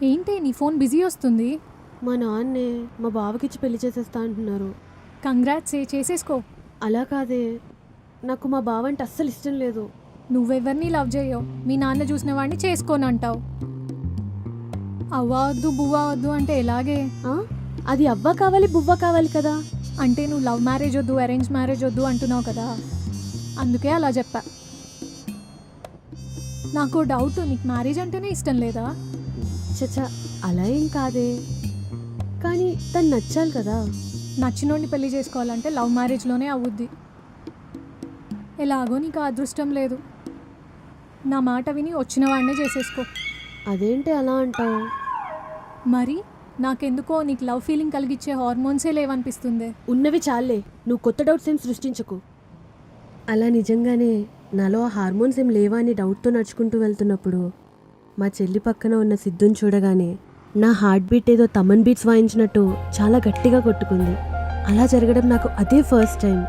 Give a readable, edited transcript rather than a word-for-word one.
ఏంటి నీ phone busy వస్తుంది? మా నాన్నే మా బావకిచ్చి పెళ్లి చేసేస్తా అంటున్నారు. కంగ్రాట్స్ చేసేసుకో. అలా కాదే, నాకు మా బావ అంటే అస్సలు ఇష్టం లేదు. నువ్వెవరిని లవ్ చేయవు, మీ నాన్న చూసిన వాడిని చేసుకోను అంటావు. అవ్వద్దు బువ్వ వద్దు అంటే ఎలాగే? ఆ? అది అవ్వ కావాలి బువ్వ కావాలి కదా. అంటే నువ్వు లవ్ మ్యారేజ్ వద్దు అరేంజ్ మ్యారేజ్ వద్దు అంటున్నావు కదా, అందుకే అలా చెప్పా. నాకు డౌట్, నీకు మ్యారేజ్ అంటేనే ఇష్టం లేదా? చచ్చా, అలా ఏం కాదే, కానీ తను నచ్చాలి కదా. నచ్చినోడిని పెళ్లి చేసుకోవాలంటే లవ్ మ్యారేజ్లోనే అవుద్ది. ఎలాగో నీకు ఆ అదృష్టం లేదు. నా మాట విని వచ్చిన వాడినే చేసేసుకో. అదేంటి అలా అంటావు? మరి నాకెందుకో నీకు లవ్ ఫీలింగ్ కలిగించే హార్మోన్సే లేవనిపిస్తుంది. ఉన్నవి చాలే, నువ్వు కొత్త డౌట్స్ ఏం సృష్టించకు. అలా నిజంగానే నాలో ఆ హార్మోన్స్ ఏం లేవా అని డౌట్తో నడుచుకుంటూ వెళ్తున్నప్పుడు మా చెల్లి పక్కన ఉన్న సిద్ధుని చూడగానే నా హార్ట్ బీట్ ఏదో తమన్ బీట్స్ వాయించినట్టు చాలా గట్టిగా కొట్టుకుంది. అలా జరగడం నాకు అదే ఫస్ట్ టైం.